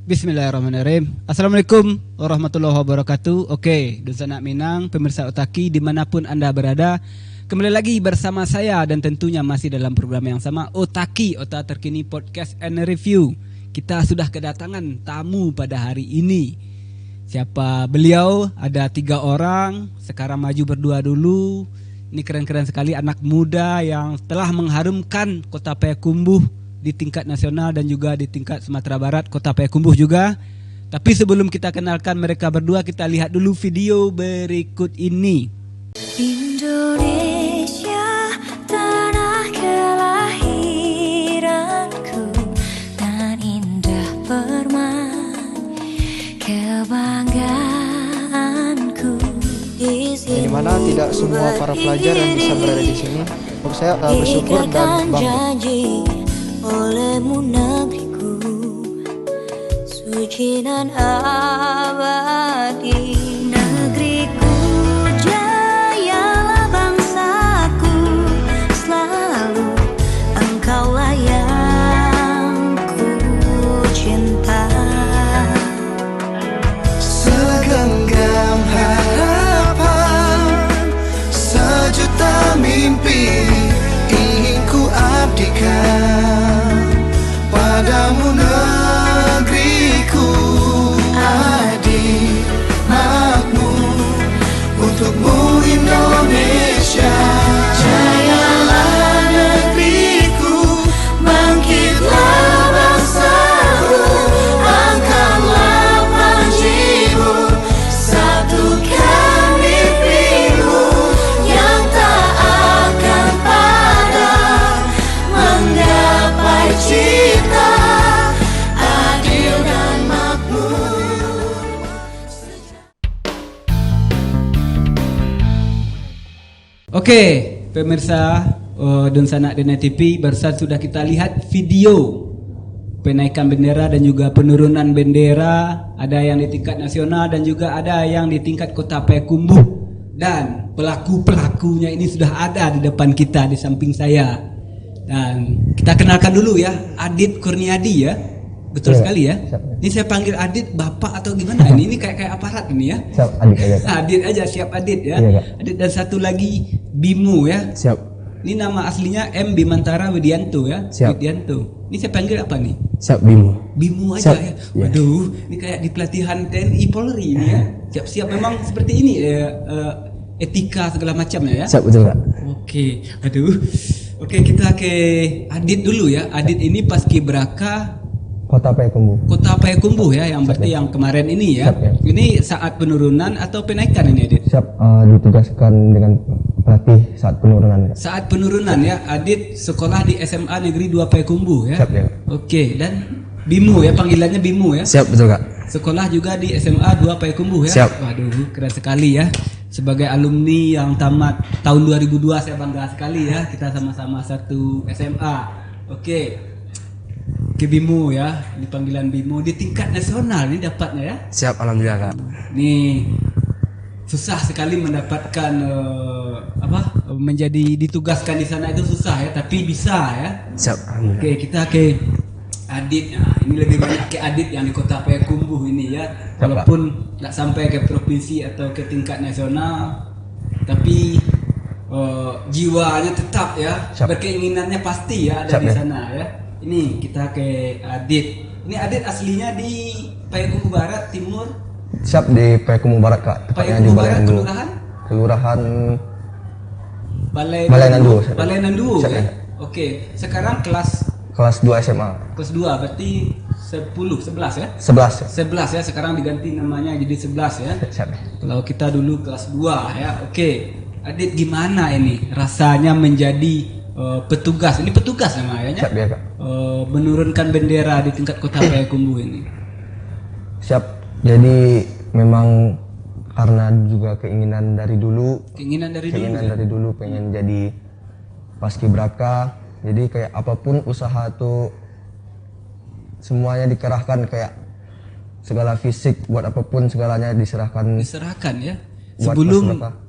Bismillahirrahmanirrahim. Assalamualaikum warahmatullahi wabarakatuh. Oke, Dunsana Minang, pemirsa Otaki dimanapun Anda berada, kembali lagi bersama saya dan tentunya masih dalam program yang sama, Otaki, Otak Terkini Podcast and Review. Kita sudah kedatangan tamu pada hari ini. Siapa beliau? Ada 3 orang, sekarang maju berdua dulu. Ini keren-keren sekali, anak muda yang telah mengharumkan Kota Payakumbuh di tingkat nasional dan juga di tingkat Sumatera Barat, Kota Payakumbuh juga. Tapi sebelum kita kenalkan mereka berdua, kita lihat dulu video berikut ini. Indonesia, tanah kelahiranku, dan indah permai kebanggaanku. Di mana tidak semua para pelajar yang bisa berada di sini. Saya bersyukur dan bangga. Olehmu negeriku, suci dan abadi. Negeriku, jayalah bangsaku, selalu engkaulah yang ku cinta. Segenggam harapan, sejuta mimpi ingin ku abdikan padamu negeriku, adil makmur untukmu Indonesia. Jayalah negeriku, bangkitlah bangsaku, angkatlah panjimu, satukan mimpimu yang tak akan padam, menggapai cita adil dan makmur. Oke, pemirsa Dunsana Dena TV, barusan sudah kita lihat video penaikan bendera dan juga penurunan bendera. Ada yang di tingkat nasional dan juga ada yang di tingkat Kota Payakumbuh. Dan pelaku-pelakunya ini sudah ada di depan kita, di samping saya. Dan kita kenalkan dulu ya, Adit Kurniadi ya. Betul sekali ya. Siap. Ini saya panggil Adit Bapak atau gimana ini? Ini kayak aparat ini ya. Siap, Adit aja. Adit aja, siap Adit ya. Iya, Kak. Adit, dan satu lagi Bimo ya. Siap. Ini nama aslinya M. Bimantara Widianto ya. Siap. Widianto. Ini saya panggil apa nih? Siap, Bimo. Bimo aja Siap. ya. Iya. Waduh, ini kayak di pelatihan TNI Polri ini ya. Siap-siap memang seperti ini etika segala macamnya ya. Siap, betul Kak. Oke, aduh. Oke, kita ke Adit dulu ya. Adit ini paskibraka Kota Payakumbuh. Kota Payakumbuh ya, yang berarti yang kemarin ini ya. Siap, ya. Ini saat penurunan atau penaikan ini Adit? Siap, ditugaskan dengan pelatih saat penurunan. Saat penurunan ya, Adit sekolah di SMA Negeri 2 Payakumbuh ya. Siap ya. Oke, dan Bimo ya, panggilannya Bimo ya. Siap, betul Kak. Sekolah juga di SMA 2 Payakumbuh ya. Siap. Waduh, keren sekali ya. Sebagai alumni yang tamat tahun 2002, saya bangga sekali ya. Kita sama-sama satu SMA. Oke. Ke Bimo ya, di panggilan Bimo di tingkat nasional ini dapatnya ya. Siap, alhamdulillah Kak. Nih susah sekali mendapatkan menjadi ditugaskan di sana, itu susah ya, tapi bisa ya. Siap, alhamdulillah. Oke, kita ke Adit. Nah, ini lebih banyak ke Adit yang di Kota Payakumbuh ini ya. Walaupun nggak sampai ke provinsi atau ke tingkat nasional, tapi jiwanya tetap ya. Siap. Berkeinginannya pasti ya ada Siap, di ya. sana ya. Ini kita ke Adit. Ini Adit aslinya di Payakumbuh Barat, Timur. Siap, di Payakumbuh Barat Kak. Tepatnya di Payakumbuh Balai Barat, Nandu. Kelurahan Balai Nandu. Siap. Balai Nandu Siap, ya. ya. Oke, sekarang kelas 2 SMA. 2 berarti 11 ya. 11 ya. 11 ya, sekarang diganti namanya jadi 11 ya. Siap. Kalau kita dulu kelas 2 ya. Oke. Adit, gimana ini rasanya menjadi petugas? Ini petugas namanya. Siap ya Kak. Menurunkan bendera di tingkat Kota Payakumbuh ini. Siap. Jadi memang karena juga keinginan dari dulu. Keinginan dari dulu pengen jadi paskibraka. Jadi kayak apapun usaha tuh semuanya dikerahkan, kayak segala fisik buat apapun segalanya diserahkan ya. buat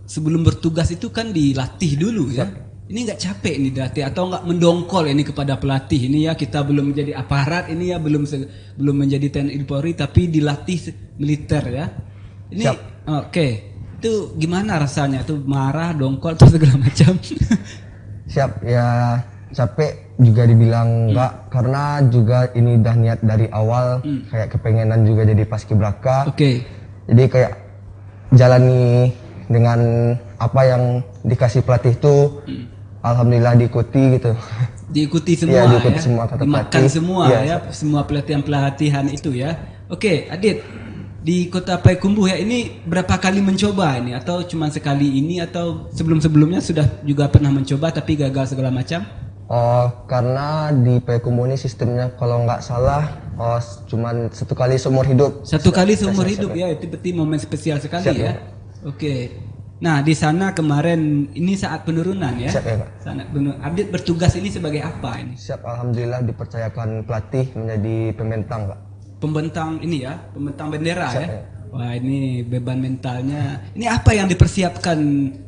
Sebelum bertugas itu kan dilatih dulu ya. Ini nggak capek ini dilatih atau nggak mendongkol ini kepada pelatih ini ya, kita belum menjadi aparat ini ya, belum menjadi TNI Polri tapi dilatih militer ya. Ini oke. Itu gimana rasanya? Itu marah, dongkol atau segala macam? Siap ya, capek juga dibilang enggak, karena juga ini udah niat dari awal, kayak kepengenan juga jadi paskibraka. Oke. Jadi kayak jalani dengan apa yang dikasih pelatih itu, alhamdulillah diikuti gitu. Diikuti semua Iya, diikuti ya. semua kata Dimakan pelatih. semua Iya, ya, semua pelatihan itu ya. Oke, Adit. Di Kota Payakumbuh ya, ini berapa kali mencoba ini atau cuma sekali ini atau sebelum-sebelumnya sudah juga pernah mencoba tapi gagal segala macam? Oh, karena di Payakumbuh ini sistemnya kalau nggak salah cuman satu kali seumur hidup. Satu kali seumur hidup ya, itu berarti momen spesial sekali Siap, ya. ya. Oke. Nah, di sana kemarin ini saat penurunan ya. Siap ya, Pak. Adit bertugas ini sebagai apa ini? Siap, alhamdulillah dipercayakan pelatih menjadi pembentang, Pak. Pembentang ini ya, pembentang bendera Siap, ya. ya. Wah, ini beban mentalnya. Ini apa yang dipersiapkan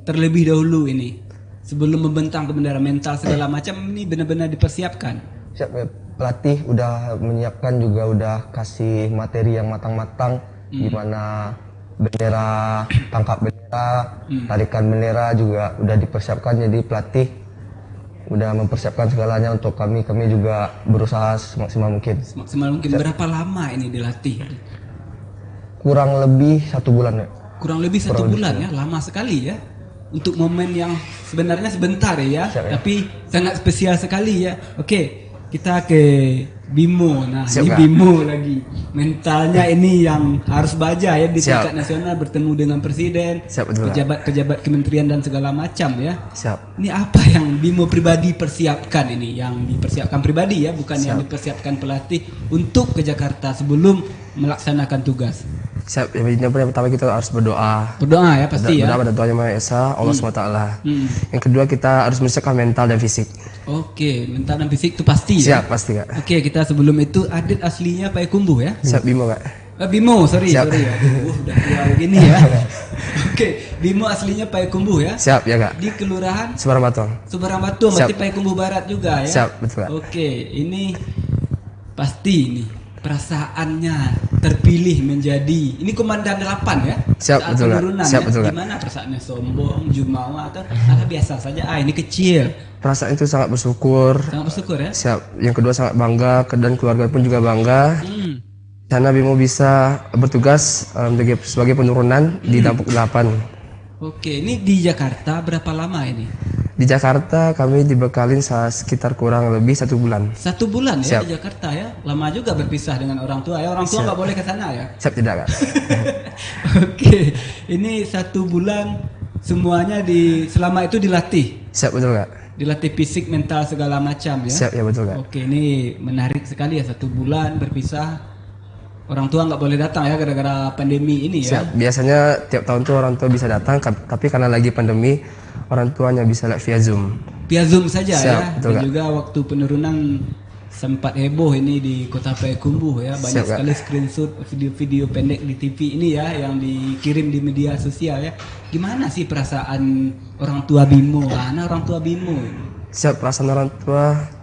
terlebih dahulu ini? Sebelum membentang ke bendera, mental segala macam ini benar-benar dipersiapkan. Siap, ya. Pelatih udah menyiapkan juga udah kasih materi yang matang-matang, gimana bendera, tangkap bendera, tarikan bendera juga udah dipersiapkan. Jadi pelatih udah mempersiapkan segalanya untuk kami juga berusaha semaksimal mungkin. Semaksimal mungkin. Berapa lama ini dilatih? Kurang lebih 1 bulan ya. Kurang lebih satu bulan ya, lama sekali ya. Untuk momen yang sebenarnya sebentar ya, Siap, ya. tapi sangat spesial sekali ya. Oke, kita ke Bimo. Nah, Siap, ini Kak. Bimo lagi. Mentalnya ini yang harus baja ya di Siap. tingkat nasional, bertemu dengan presiden, Siap, betul, Kak. pejabat-pejabat kementerian dan segala macam ya. Siap. Ini apa yang Bimo pribadi persiapkan ini? Yang dipersiapkan pribadi ya, bukan yang dipersiapkan pelatih untuk ke Jakarta sebelum melaksanakan tugas. Siap. Yang pertama kita harus berdoa. Berdoa ya pasti ya. Berdoa pada Tuhan Yang Maha Esa, Allah SWT. Yang kedua kita harus menyiapkan mental dan fisik. Oke, mental dan fisik itu pasti ya. Siap, pasti Kak. Oke, kita sebelum itu Adit aslinya Payakumbuh ya. Siap Bimo Kak. Bimo, sorry Siap. ya. Udah tua begini ya. Oke, Bimo aslinya Payakumbuh ya. Siap ya Kak. Di kelurahan Sebarang Batong. Subarambatu, berarti Siap. Payakumbuh Barat juga ya. Siap, betul, Kak. Oke, ini pasti ini perasaannya terpilih menjadi ini komandan 8 ya. Siap, Saat betul, Kak. penurunan Siap, ya. betul, Kak. Gimana perasaannya, sombong, jumawa atau biasa saja? Ini kecil. Perasaan itu sangat bersyukur. Sangat bersyukur ya. Siap. Yang kedua sangat bangga dan keluarga pun juga bangga. Karena Bimo bisa bertugas sebagai penurunan di Dampuk 8. Oke, ini di Jakarta berapa lama ini? Di Jakarta kami dibekalin sekitar kurang lebih 1 bulan. 1 bulan ya Siap. di Jakarta ya. Lama juga berpisah dengan orang tua ya. Orang tua nggak boleh ke sana ya. Siap tidak Kak? Oke, ini 1 bulan semuanya selama itu dilatih. Siap betul Kak. Dilatih fisik, mental segala macam ya. Siap ya betul Kak. Oke, ini menarik sekali ya, 1 bulan berpisah. Orang tua nggak boleh datang ya gara-gara pandemi ini ya. Siap. Biasanya tiap tahun tuh orang tua bisa datang, tapi karena lagi pandemi, orang tuanya bisa lihat via Zoom. Via Zoom saja Siap, ya. betul, Dan Kak. juga waktu penurunan sempat heboh ini di Kota Payakumbuh ya. Banyak Siap, Kak. sekali screenshot video-video pendek di TV ini ya yang dikirim di media sosial ya. Gimana sih perasaan orang tua Bimo? Karena orang tua Bimo ini. Siap, perasaan orang tua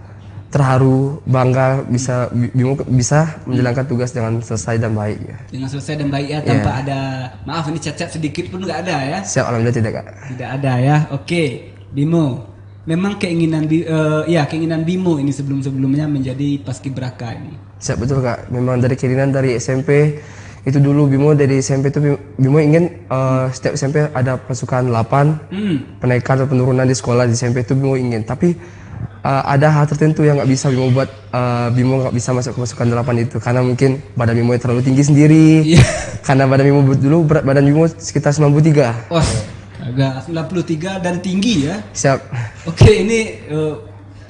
terharu, bangga Bimo bisa menjalankan tugas dengan selesai dan baik ya. Dengan selesai dan baik ya, tanpa ada maaf ini cacat sedikit pun nggak ada ya. Siap, alhamdulillah tidak Kak. Tidak ada ya. Oke, Bimo. Memang keinginan keinginan Bimo ini sebelumnya menjadi paskibraka ini. Siap betul Kak. Memang dari keinginan dari SMP itu dulu Bimo dari SMP itu Bimo ingin setiap SMP ada pasukan 8 penaikan atau penurunan di sekolah di SMP itu Bimo ingin. Tapi ada hal tertentu yang nggak bisa Bimo buat, Bimo nggak bisa masuk ke pasukan 8 itu karena mungkin badan Bimo terlalu tinggi sendiri. Iya. Karena badan Bimo dulu berat badan Bimo sekitar 93. Wah, agak 93 dan tinggi ya. Siap. Oke, ini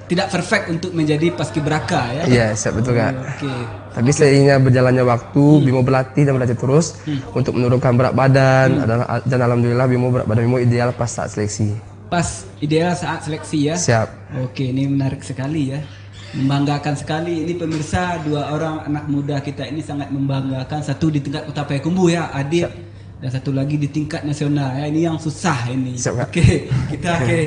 tidak perfect untuk menjadi paskibraka ya. Iya, siap betul Kak. Oke. Tapi seiringnya berjalannya waktu, Bimo berlatih terus untuk menurunkan berat badan dan alhamdulillah berat badan Bimo ideal pas saat seleksi. Pas ideal saat seleksi ya. Siap. Oke, ini menarik sekali ya. Membanggakan sekali. Ini pemirsa, 2 orang anak muda kita ini sangat membanggakan. Satu di tingkat Kota Payakumbuh ya, Adit. Dan satu lagi di tingkat nasional ya. Ini yang susah ini. Siap, Kak. Oke, kita ke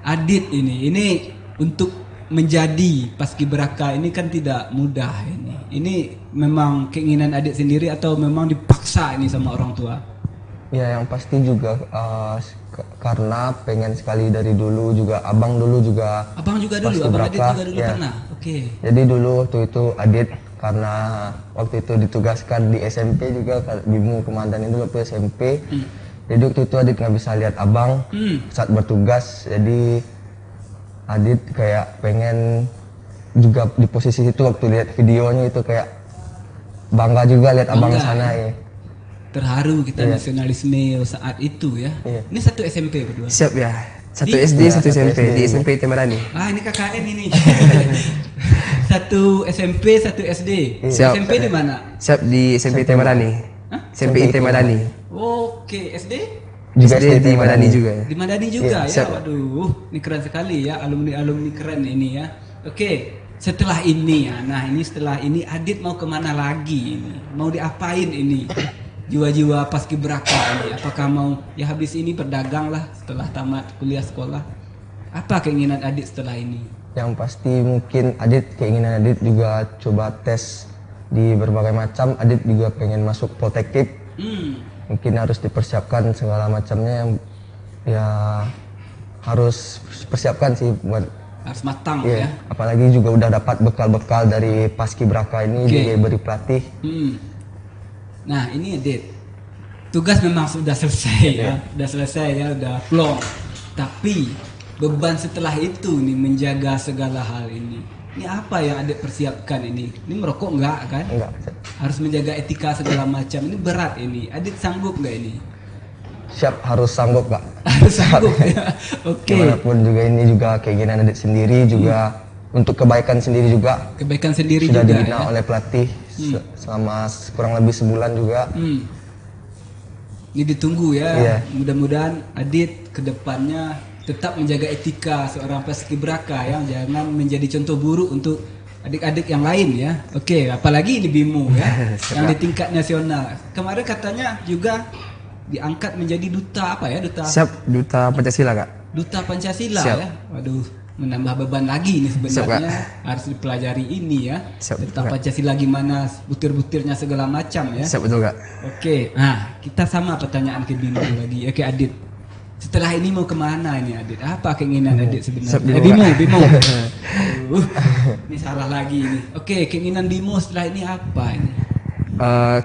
Adit ini untuk menjadi paskibraka ini kan tidak mudah ini. Ini memang keinginan Adit sendiri atau memang dipaksa ini sama orang tua? Ya yang pasti juga karena pengen sekali dari dulu juga abang dulu juga. Abang juga dulu, abang Adit juga dulu pernah. Oke. Jadi dulu waktu itu Adit karena waktu itu ditugaskan di SMP juga Bimo komandan itu waktu SMP. Jadi waktu itu Adit nggak bisa lihat abang saat bertugas. Jadi Adit kayak pengen juga di posisi itu waktu lihat videonya itu kayak bangga juga lihat abang sana ya. Terharu kita nasionalisme saat itu ya. Ini satu SMP berdua. Siap ya. Satu SD, satu SMP di SMP Temerani. Ah ini KKN ini. Satu SMP, satu SD. Siap. SMP di mana? Siap di SMP Temerani. SMP Temerani. Oke, SD? Juga SD di Madani juga. Di Madani juga ya. siap. Waduh, ini keren sekali ya, alumni-alumni keren ini ya. Oke, setelah ini ya. Nah, ini setelah ini Adit mau kemana lagi ini? Mau diapain ini? Jiwa-jiwa paskibraka ini. Apakah mau ya habis ini berdagang lah setelah tamat kuliah sekolah? Apa keinginan Adit setelah ini? Yang pasti mungkin keinginan Adit juga coba tes di berbagai macam. Adit juga pengen masuk Poltekip. Mungkin harus dipersiapkan segala macamnya yang ya harus persiapkan sih buat harus matang ya. Apalagi juga udah dapat bekal-bekal dari paskibraka ini diberi pelatih. Nah ini Adit, tugas memang sudah selesai ya, udah selesai ya, udah plong. Tapi beban setelah itu nih menjaga segala hal ini. Ini apa yang Adit persiapkan ini? Ini merokok enggak kan? Enggak. Harus menjaga etika segala macam. Ini berat ini. Adit sanggup enggak ini? Siap, harus sanggup Kak. Harus sanggup ya. Oke. Gimanapun juga ini juga keinginan Adit sendiri juga untuk kebaikan sendiri juga. Kebaikan sendiri Sudah juga dibina ya. oleh pelatih selama kurang lebih sebulan juga. Ini ditunggu ya. Iya. Mudah-mudahan Adit kedepannya tetap menjaga etika seorang paskibraka yang jangan menjadi contoh buruk untuk adik-adik yang lain ya. Oke, apalagi ini Bimo ya, yang di tingkat nasional. Kemarin katanya juga diangkat menjadi duta apa ya? Siap, duta Pancasila Kak. Duta Pancasila Siap. ya. Waduh, menambah beban lagi nih sebenarnya. Siap, harus dipelajari ini ya. Siap, tentang Kak. Pancasila gimana butir-butirnya segala macam ya. Siap betul Kak. Oke, nah kita sama pertanyaan ke Bimo lagi. Oke Adit, setelah ini mau kemana ini Adit? Apa keinginan Adit sebenarnya? Siap, Bimo. Bimo. Ini salah lagi ini. Oke, keinginan Bimo setelah ini apa ini?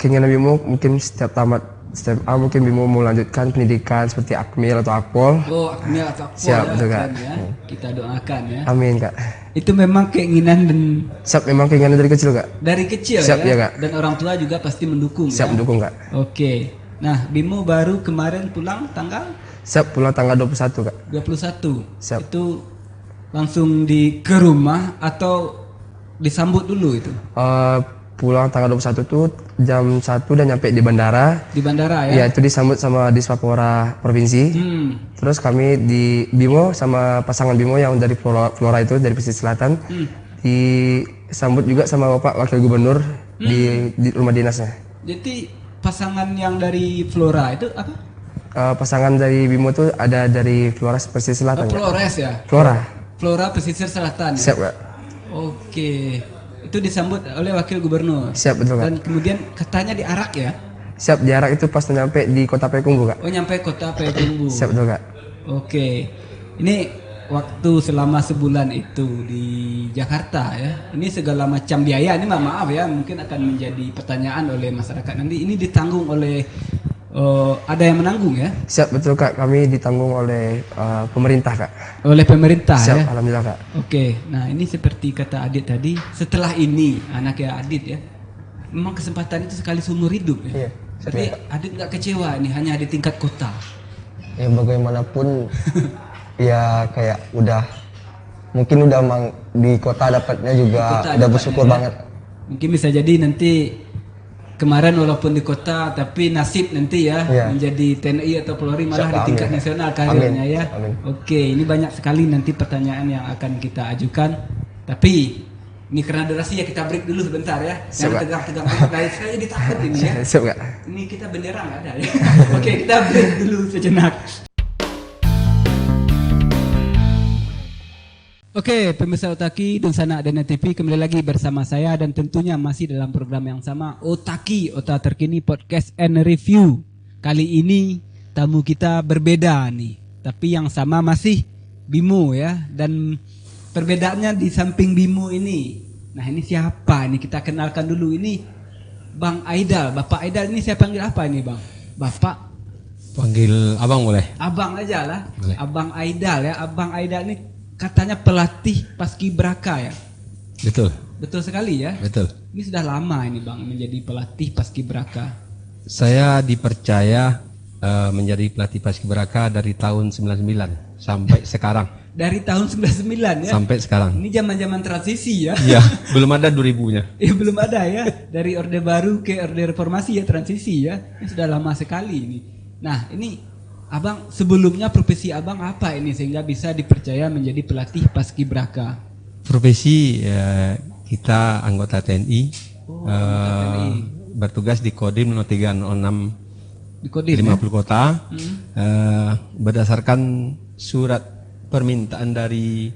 Keinginan Bimo mungkin setiap tamat SMA mungkin Bimo mau lanjutkan pendidikan seperti Akmil atau Akpol. Oh, Akmil atau Akpol Siap, ya, betul, Kak. kan, ya. Kita doakan ya. Amin Kak. Itu memang keinginan dan Siap, memang keinginan dari kecil Kak. dari kecil Siap, ya. ya, Kak. Dan orang tua juga pasti mendukung Siap ya. mendukung Kak. Oke. Nah, Bimo baru kemarin pulang tanggal Siap pulang tanggal 21 Kak. 21. Siap. Itu langsung ke rumah atau disambut dulu itu? Pulang tanggal 21 tuh jam 1 udah nyampe di bandara. Di bandara Ya ya? itu disambut sama Dispapora Provinsi. Terus kami di Bimo sama pasangan Bimo yang dari Flora itu dari pesisir selatan disambut juga sama Bapak Wakil Gubernur di rumah dinasnya. Jadi pasangan yang dari Flora itu apa? Pasangan dari Bimo tuh ada dari Flora pesisir selatan. Kak. Flores ya? Flora pesisir selatan. Ya? Siap Kak. Oke. Itu disambut oleh Wakil Gubernur. Siap betul Kak. Dan kemudian katanya diarak ya? Siap jarak itu pas nyampe di Kota Payakumbuh Kak. Oh nyampe kota Payakumbuh. Siap betul Kak. Oke. Ini waktu selama sebulan itu di Jakarta ya. Ini segala macam biaya. Ini maaf ya, mungkin akan menjadi pertanyaan oleh masyarakat nanti. Ini ditanggung oleh ada yang menanggung ya? Siap betul Kak. Kami ditanggung oleh pemerintah Kak. Oleh pemerintah Siap ya. alhamdulillah Kak. Oke. Nah ini seperti kata Adit tadi. Setelah ini anaknya Adit ya, memang kesempatan itu sekali seumur hidup ya. Iya. Tapi Adit nggak kecewa nih hanya di tingkat kota. Ya bagaimanapun ya kayak mungkin udah di kota dapatnya juga Di kota udah dapatnya, bersyukur ya. banget. Mungkin bisa jadi nanti kemarin walaupun di kota tapi nasib nanti ya Iya. menjadi TNI atau Polri malah Siap, di tingkat amin. nasional karirnya Amin. ya. Amin. Oke, ini banyak sekali nanti pertanyaan yang akan kita ajukan. Tapi ini karena durasi ya kita break dulu sebentar ya. Siap, Jangan Kak. tegang-tegang guys. Saya jadi takut ini ya. Siap Kak. Ini kita bendera nggak ada ya. Oke, kita break dulu sejenak. Oke, pemirsa Otaki, Dunsana dan TV kembali lagi bersama saya dan tentunya masih dalam program yang sama Otaki, Ota Terkini Podcast and Review. Kali ini tamu kita berbeda nih, tapi yang sama masih Bimo ya. Dan perbedaannya di samping Bimo ini. Nah ini siapa? Ini kita kenalkan dulu. Ini Bang Aidal, Bapak Aidal ini saya panggil apa ini Bang? Bapak? Panggil abang boleh? Abang aja lah. Boleh. Abang Aidal ya. Abang Aidal ini katanya pelatih paskibraka ya. Betul, Betul sekali ya. betul. Ini sudah lama ini Bang menjadi pelatih paskibraka. Saya dipercaya menjadi pelatih paskibraka dari tahun 99 sampai sekarang. Dari tahun 99 ya. Sampai sekarang. Ini zaman-zaman transisi ya. Iya, belum ada 2000-nya. Ya belum ada ya. Dari Orde Baru ke Orde Reformasi ya, transisi ya. Ini sudah lama sekali ini. Nah, ini Abang sebelumnya profesi Abang apa ini sehingga bisa dipercaya menjadi pelatih paskibraka? Profesi kita anggota TNI, Oh, anggota TNI. bertugas di Kodim 0306 Di Kodim 50 ya? kota, berdasarkan surat permintaan dari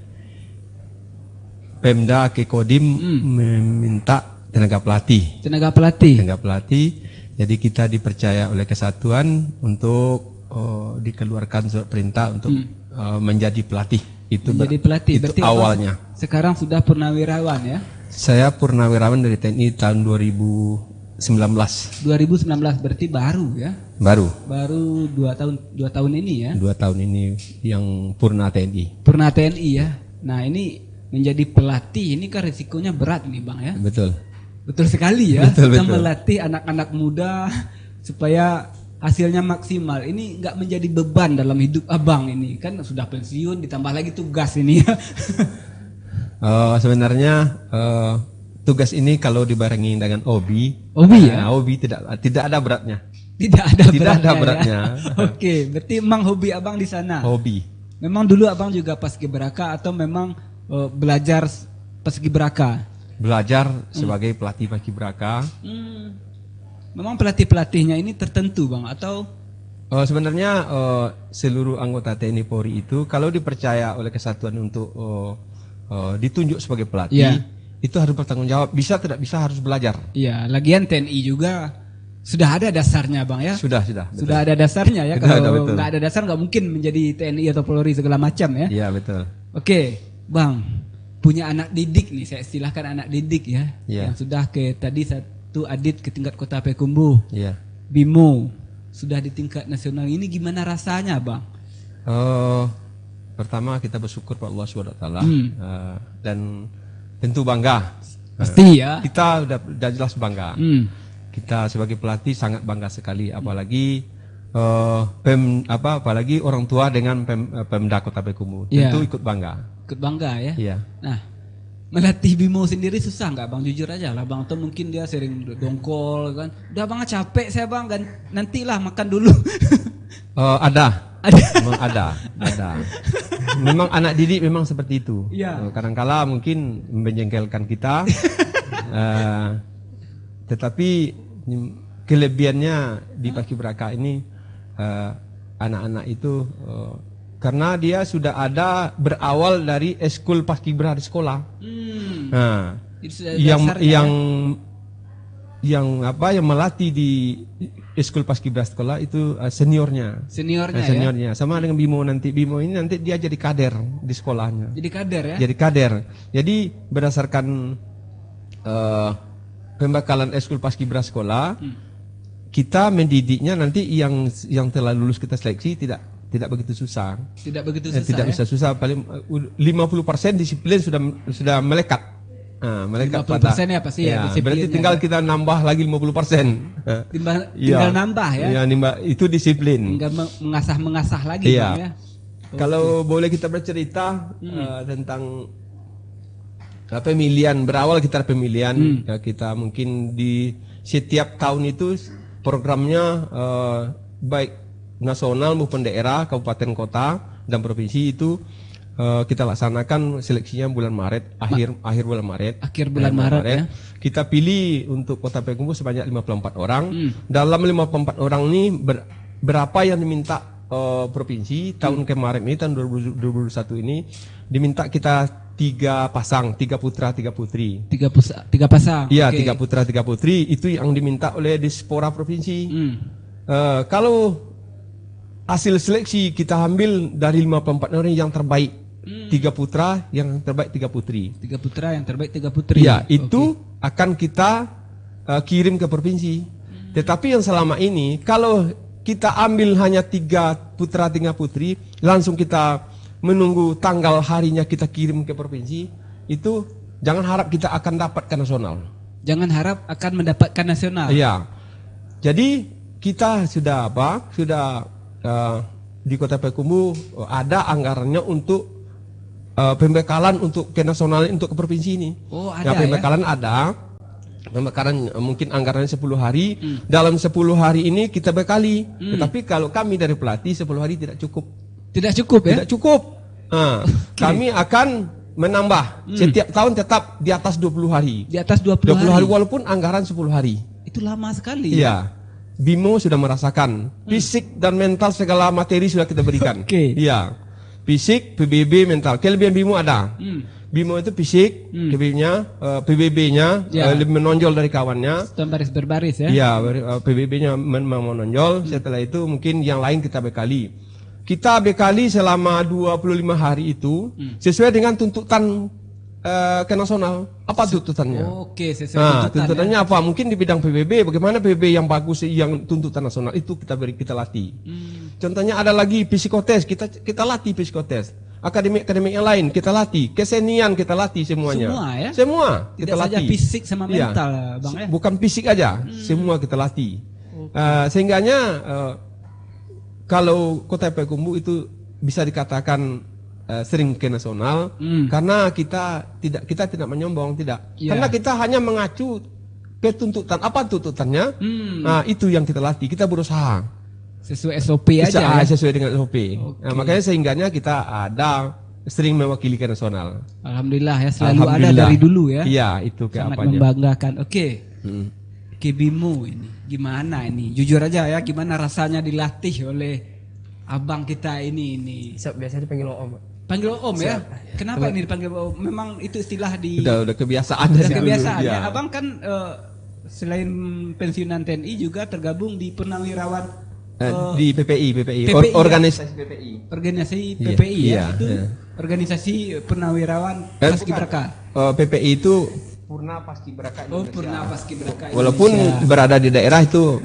Pemda ke Kodim meminta tenaga pelatih. Tenaga pelatih. Tenaga pelatih. Jadi kita dipercaya oleh kesatuan untuk dikeluarkan surat perintah untuk menjadi pelatih. Itu Menjadi pelatih. itu Berarti Abang awalnya. sekarang sudah purnawirawan ya? Saya purnawirawan dari TNI tahun 2019. 2019 berarti baru ya? Baru Baru 2 tahun ini ya? 2 tahun ini yang purna TNI. Pernah TNI ya. Nah ini menjadi pelatih ini kan risikonya berat nih Bang ya. Betul. Betul sekali ya. Betul, Kita betul. melatih anak-anak muda supaya hasilnya maksimal. Ini nggak menjadi beban dalam hidup Abang ini. Kan sudah pensiun ditambah lagi tugas ini ya. Sebenarnya tugas ini kalau dibarengi dengan hobi, Hobi ya? hobi tidak ada beratnya. Tidak ada Tidak beratnya. ada beratnya. Ya? Oke, berarti memang hobi Abang di sana. Hobi. Memang dulu Abang juga paskibraka atau memang belajar paskibraka? Belajar sebagai pelatih paskibraka. Memang pelatih-pelatihnya ini tertentu Bang atau Sebenarnya seluruh anggota TNI Polri itu kalau dipercaya oleh kesatuan untuk ditunjuk sebagai pelatih, Iya. itu harus bertanggung jawab. Bisa tidak bisa harus belajar. ya lagian TNI juga sudah ada dasarnya Bang ya? Sudah. Betul. Sudah ada dasarnya ya. Sudah ada, Kalau betul. nggak ada dasar nggak mungkin menjadi TNI atau Polri segala macam ya. Iya betul. Oke, Bang, punya anak didik nih, saya istilahkan anak didik ya, Iya. yang sudah ke tadi satu adit ke tingkat kota Payakumbuh, Iya. Bimo sudah di tingkat nasional. Ini gimana rasanya, Bang? Pertama kita bersyukur pada Allah SWT dan tentu bangga. Pasti ya. Kita udah jelas bangga. Kita sebagai pelatih sangat bangga sekali, apalagi apalagi orang tua dengan Pemda Kota Payakumbuh. Iya. Tentu ikut bangga. Ikut bangga ya. Iya. Nah, melatih Bimo sendiri susah nggak Bang? Jujur aja lah Bang. Atau mungkin dia sering dongkol kan? Udah Bang capek saya Bang, nantilah makan dulu. Ada. Ada. Memang ada. Memang anak didik memang seperti itu. Iya. Kadang-kala mungkin menjengkelkan kita. Tetapi kelebihannya di paskibraka ini anak-anak itu karena dia sudah ada berawal dari eskul paskibra di sekolah. Nah, Itu sudah yang dasarnya yang melatih di eskul paskibra sekolah itu seniornya. Seniornya ya. Sama dengan Bimo nanti. Bimo ini nanti dia jadi kader di sekolahnya. Jadi kader ya. Jadi kader. Jadi berdasarkan pembekalan eskul paskibra sekolah, kita mendidiknya nanti yang telah lulus kita seleksi tidak begitu susah. Tidak begitu susah. Tidak ya? bisa susah, paling 50% disiplin sudah melekat. Nah, melekat 50% ya pasti ya disiplinnya berarti tinggal ya. kita nambah lagi 50%. Tinggal nambah ya. Iya, itu disiplin. Tinggal mengasah lagi Iya. Bang ya. Kalau boleh kita bercerita tentang pemilihan, berawal kita pemilihan, ya kita mungkin di setiap tahun itu programnya baik nasional maupun daerah, kabupaten, kota dan provinsi itu kita laksanakan seleksinya bulan Maret, akhir bulan Maret. Akhir bulan Maret ya. Kita pilih untuk Kota Payakumbuh sebanyak 54 orang. Dalam 54 orang ini berapa yang diminta provinsi tahun kemarin ini, tahun 2021 ini diminta kita 3 pasang, 3 putra 3 putri. Tiga pasang. Iya, Oke. 3 putra 3 putri itu yang diminta oleh Dispora provinsi. Hmm. Kalau hasil seleksi kita ambil dari 54 orang yang terbaik, 3 putra yang terbaik 3 putri. 3 putra yang terbaik 3 putri. Iya, itu akan kita kirim ke provinsi. Tetapi yang selama ini kalau kita ambil hanya 3 putra 3 putri, langsung kita menunggu tanggal harinya kita kirim ke provinsi, itu jangan harap kita akan dapat ke nasional. Jangan harap akan mendapatkan nasional. Iya. Jadi kita sudah di Kota Payakumbuh ada anggarannya untuk pembekalan untuk ke nasional, untuk ke provinsi ini. Oh, ada pembekalan ada. Pembekalan mungkin anggarannya 10 hari. Dalam 10 hari ini kita bekali. Tetapi kalau kami dari pelatih 10 hari tidak cukup. Tidak cukup ya? Tidak cukup. Kami akan menambah. Setiap tahun tetap di atas 20 hari. Di atas 20 hari walaupun anggaran 10 hari. Itu lama sekali. Iya. Bimo sudah merasakan. Fisik dan mental segala materi sudah kita berikan. Oke. Iya. Fisik, PBB, mental. Kelebihan Bimo ada. Bimo itu fisik, PBB-nya Ya. lebih menonjol dari kawannya. Sistem baris berbaris ya? Iya, PBB-nya memang menonjol. Setelah itu mungkin yang lain kita bekali. Kita bekali selama 25 hari itu sesuai dengan tuntutan ke nasional. Apa tuntutannya? Oke, sesuai Nah, tuntutan tuntutannya apa? Mungkin di bidang PBB, bagaimana PBB yang bagus, yang tuntutan nasional itu kita latih. Contohnya ada lagi psikotes, kita latih psikotes. Akademik yang lain kita latih, kesenian kita latih semuanya. Semua ya? Semua Tidak kita saja latih. fisik sama Iya. mental, Bang ya? Bukan fisik aja, semua kita latih. Sehingganya kalau Kota Payakumbuh itu bisa dikatakan sering ke nasional karena kita tidak menyombong, tidak. Iya. Karena kita hanya mengacu ke tuntutan. Apa tuntutannya? Nah, itu yang kita latih. Kita berusaha Sesuai SOP aja ya? sesuai dengan SOP. Nah, makanya sehingganya kita ada sering mewakili ke nasional. Alhamdulillah ya, selalu ada Alhamdulillah. dari dulu ya. Iya, itu Sangat keapanya. membanggakan. Oke. Oke, Bimo ini gimana ini? Jujur aja ya, gimana rasanya dilatih oleh abang kita ini? Siap, biasanya dipanggil Om. Panggil Om ya? Kenapa ini dipanggil Om? Memang itu istilah di Udah kebiasaan udah dari dulu. kebiasaan ya. Iya. Abang kan selain pensiunan TNI juga tergabung di Purnawirawan Di PPI, PPI, organisasi PPI. organisasi Iya, PPI ya. iya, Itu iya. organisasi Purnawirawan Paskibraka. PPI itu Purna Paskibraka Oh, Indonesia. Purna Paskibraka Walaupun Indonesia. berada di daerah itu,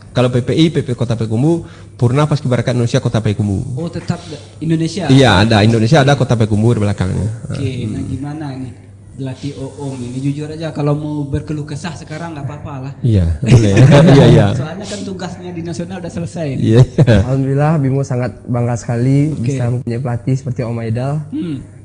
kalau PPI Kota Payakumbuh, Purna Paskibraka Indonesia Kota Payakumbuh. Oh, tetap Indonesia. Iya, ada Indonesia, ada Kota Payakumbuh di belakangnya. Oke, nah gimana ini? Latih Om ini jujur aja kalau mau berkeluh kesah sekarang nggak apa-apa lah. Iya, boleh. Iya. Soalnya kan tugasnya di nasional udah selesai. Iya. Alhamdulillah Bimo sangat bangga sekali bisa mempunyai pelatih seperti Om Aidal.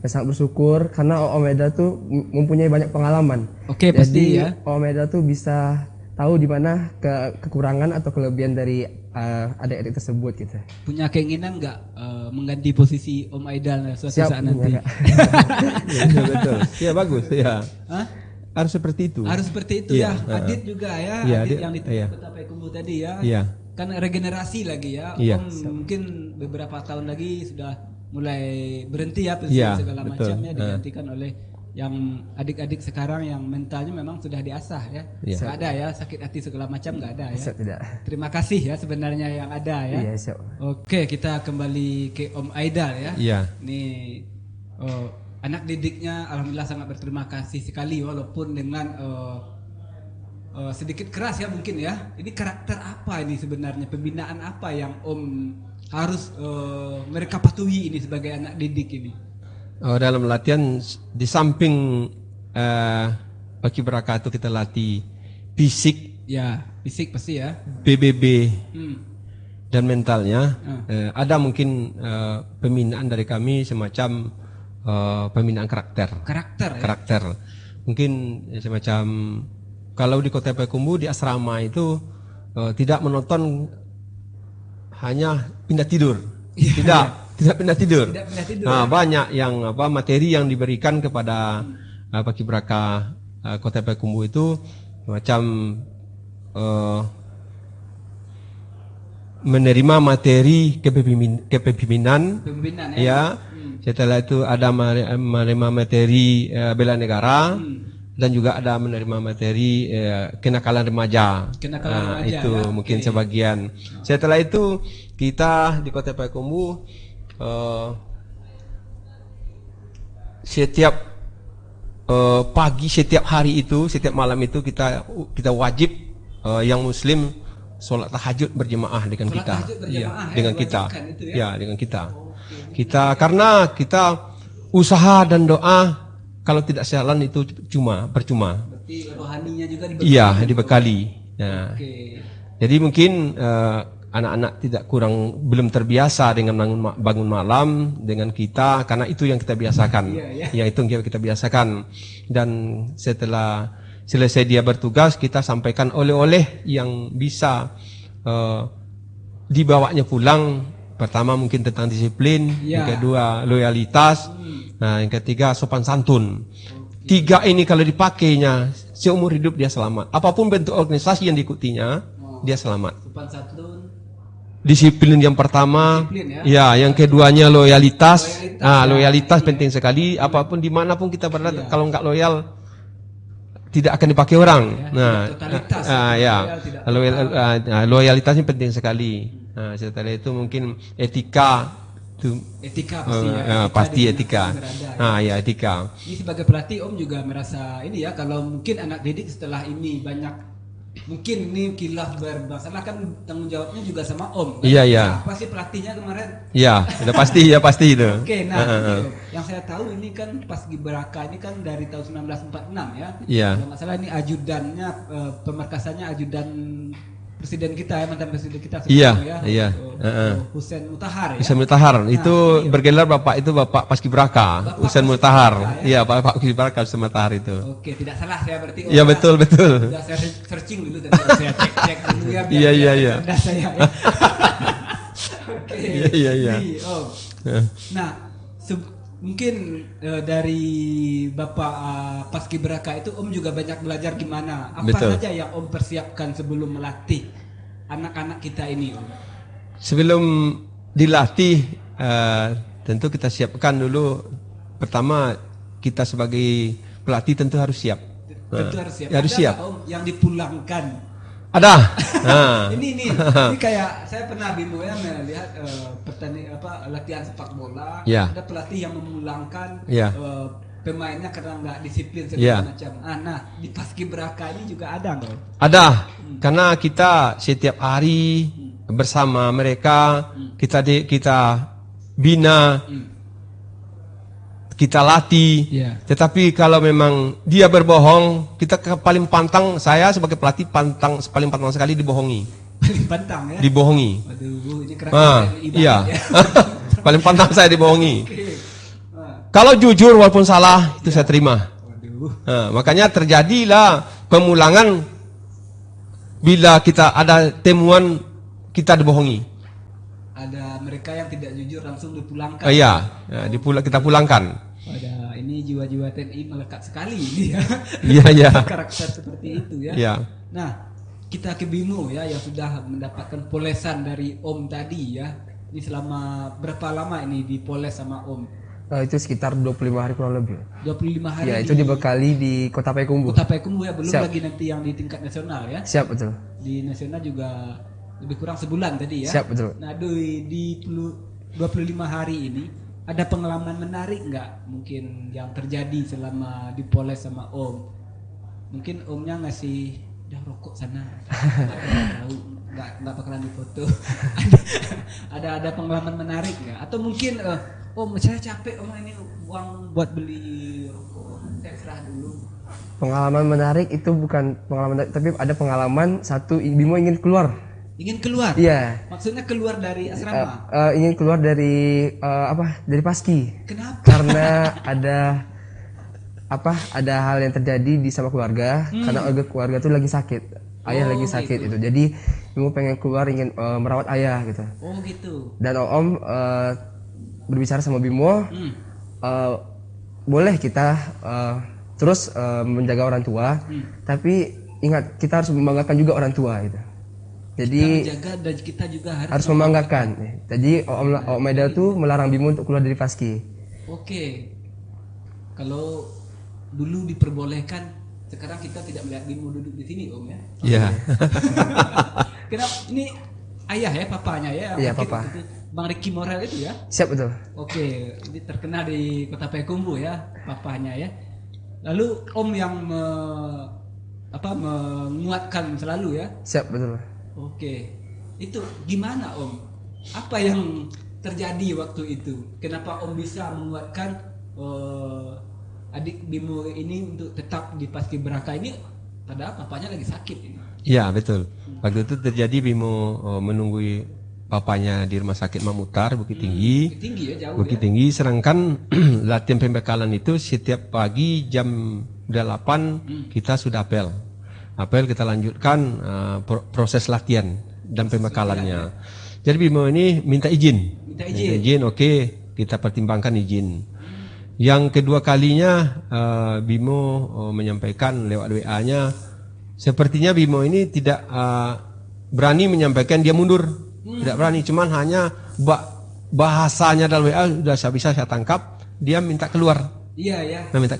Saya sangat bersyukur karena Om Aidal tuh mempunyai banyak pengalaman. Oke, pasti Jadi ya. Om Aidal tuh bisa tahu di mana kekurangan atau kelebihan dari adik-adik tersebut gitu. Punya keinginan nggak mengganti posisi Om Aidal suatu Siap, saat nanti? punya, Kak. Iya, betul. Iya, bagus. Iya. Hah? Harus seperti itu. Harus seperti itu Iya, ya. Adit juga ya, Iya, Adit Adit, yang di iya. Kota Payakumbuh tadi ya. Iya. Kan regenerasi lagi ya. Iya. Om mungkin beberapa tahun lagi sudah mulai berhenti ya Iya, segala betul. macamnya digantikan oleh yang adik-adik sekarang yang mentalnya memang sudah diasah ya. Iya. Nggak ada ya sakit hati segala macam nggak ada ya. Siap tidak? Terima kasih ya sebenarnya yang ada ya. Iya, siap. Oke, kita kembali ke Om Aidal ya. Iya. Nih anak didiknya alhamdulillah sangat berterima kasih sekali walaupun dengan sedikit keras ya mungkin ya. Ini karakter apa ini sebenarnya, pembinaan apa yang Om harus mereka patuhi ini sebagai anak didik ini? Dalam latihan di samping Paskibraka itu kita latih fisik, Ya, fisik pasti ya. PBB Hmm. dan mentalnya. Ada mungkin pembinaan dari kami semacam pembinaan karakter. Karakter ya. Karakter. Mungkin semacam kalau di Kota Payakumbuh di asrama itu tidak menonton hanya pindah tidur. Tidak pindah tidur. Tidak pindah tidur, Nah, ya. banyak yang materi yang diberikan kepada Paskibraka Kota Payakumbuh itu macam menerima materi kepemimpinan Pembinaan ya, Setelah itu ada menerima materi bela negara. Dan juga ada menerima materi kenakalan remaja. Kenakalan remaja, itu ya? mungkin sebagian. Setelah itu kita di Kota Payakumbuh setiap pagi, setiap hari itu, setiap malam itu kita wajib yang Muslim sholat tahajud berjemaah dengan Sholat kita. tahajud berjemaah, Iya, ya, dengan kita. diwajibkan itu ya? Ya, dengan kita. Kita karena kita usaha dan doa. Kalau tidak jalan itu percuma. Berarti rohaninya juga dibekali. Iya, dibekali. Nah, Oke. jadi mungkin anak-anak belum terbiasa dengan bangun malam dengan kita karena itu yang kita biasakan. Ya, itu yang kita biasakan. Dan setelah selesai dia bertugas, kita sampaikan oleh-oleh yang bisa dibawanya pulang. Pertama mungkin tentang disiplin, yang kedua loyalitas. Nah, yang ketiga sopan santun. 3 ini kalau dipakainya seumur hidup dia selamat. Apapun bentuk organisasi yang diikutinya, dia selamat. Sopan santun. Disiplin yang pertama, Disiplin, ya. Yang keduanya loyalitas. Loyalitas penting sekali. Apapun dimanapun kita berada, kalau nggak loyal, tidak akan dipakai orang. Totalitas. Loyalitasnya penting sekali. Nah, setelah itu mungkin etika. Etika pasti pasti etika. Ya etika. Ini sebagai pelatih Om juga merasa ini ya, kalau mungkin anak didik setelah ini banyak mungkin ini kilaf bermasalah kan tanggung jawabnya juga sama Om. Kan? Iya. Apa sih pelatihnya kemarin? Iya, udah pasti itu. Oke, yang saya tahu ini kan Paskibraka ini kan dari tahun 1946 ya. Iya. Kalau nggak salah ini ajudannya pemarkasannya ajudan Presiden kita ya, mantan Presiden kita sekarang Hussein Mutahar ya. Hussein Mutahar itu bergelar Bapak Paskibraka, Hussein Mutahar. Iya, Bapak Paskibraka Hussein Mutahar itu. Oke, tidak salah saya berarti. Iya, betul. Sudah saya searching dulu tadi, saya cek dulu ya biar Iya. cerdas saya ya. Oke. Iya. Nah, mungkin dari Bapak Paskibraka itu Om juga banyak belajar gimana. Apa saja yang Om persiapkan sebelum melatih anak-anak kita ini, Om? Sebelum dilatih, tentu kita siapkan dulu. Pertama, kita sebagai pelatih tentu harus siap. Tentu harus siap. Harus Ada siap. Om yang dipulangkan? Ada. Ini kayak saya pernah Bimo ya melihat latihan sepak bola. Ya. Ada pelatih yang memulangkan pemainnya karena nggak disiplin segala macam. Nah, di Paskibraka ini juga ada nggak? Ada. Karena kita setiap hari bersama mereka, kita bina, kita latih. Tetapi kalau memang dia berbohong, kita paling pantang, saya sebagai pelatih paling pantang sekali dibohongi. Paling pantang ya? Dibohongi. Waduh, ini keren. Iya. Paling pantang saya dibohongi. Kalau jujur walaupun salah, itu saya terima. Makanya terjadilah pemulangan bila kita ada temuan kita dibohongi. Ada mereka yang tidak jujur langsung dipulangkan. Kita pulangkan. Ada ini jiwa-jiwa TNI melekat sekali ini ya. Iya. Karakter seperti itu ya. Iya. Nah, kita ke Bimo ya yang sudah mendapatkan polesan dari Om tadi ya. Ini selama berapa lama ini dipoles sama Om? Itu sekitar 25 hari kurang lebih. 25 hari. Ya, itu dibekali di Kota Payakumbuh. Kota Payakumbuh ya, belum Siap. lagi nanti yang di tingkat nasional ya. Siap, betul. Di nasional juga lebih kurang sebulan tadi ya. Siap, betul. Nah, di 25 hari ini ada pengalaman menarik nggak mungkin yang terjadi selama dipoles sama Om? Mungkin Omnya ngasih udah rokok sana. Nggak bakalan difoto. ada pengalaman menarik nggak? Atau mungkin Om saya capek Om ini uang buat beli rokok, saya serah dulu. Pengalaman menarik itu bukan pengalaman, tapi ada pengalaman satu, Bimo ingin keluar. Ingin keluar? Iya. Maksudnya keluar dari asrama? Ingin keluar dari dari Paski. Kenapa? Karena ada hal yang terjadi di sama keluarga, karena keluarga tuh lagi sakit. Ayah lagi sakit gitu. itu. Jadi Bimo pengen keluar, ingin merawat ayah gitu. Oh gitu. Dan Om berbicara sama Bimo, boleh kita terus menjaga orang tua, tapi ingat kita harus membanggakan juga orang tua gitu. Jadi kita menjaga dan kita juga harus membanggakan. Jadi Om Maida tuh melarang Bimo untuk keluar dari Paski. Oke. Kalau dulu diperbolehkan, sekarang kita tidak melihat Bimo duduk di sini, Om ya. Ya. Kenapa? Ini ayah ya, papanya ya. Iya, Mungkin papa. itu Bang Ricky Morel itu ya. Siap betul. Oke, ini terkenal di Kota Payakumbuh ya, papanya ya. Lalu Om yang menguatkan selalu ya. Siap betul. Oke, itu gimana Om? Apa yang terjadi waktu itu? Kenapa Om bisa menguatkan adik Bimo ini untuk tetap di Paskibraka ini? Padahal papanya lagi sakit ini. Iya betul. Waktu itu terjadi Bimo menunggu papanya di rumah sakit Mamutar Bukit Tinggi. Bukit Tinggi ya, jauh Bukit ya. Tinggi, sedangkan latihan pembekalan itu setiap pagi jam 8 kita sudah apel. Apel kita lanjutkan proses latihan dan pembekalannya. Jadi Bimo ini minta izin. Minta izin. Oke, kita pertimbangkan izin. Yang kedua kalinya Bimo menyampaikan lewat WA-nya, sepertinya Bimo ini tidak berani menyampaikan dia mundur, tidak berani, cuman hanya bahasanya dalam WA sudah bisa saya tangkap, dia minta keluar, Iya ya. minta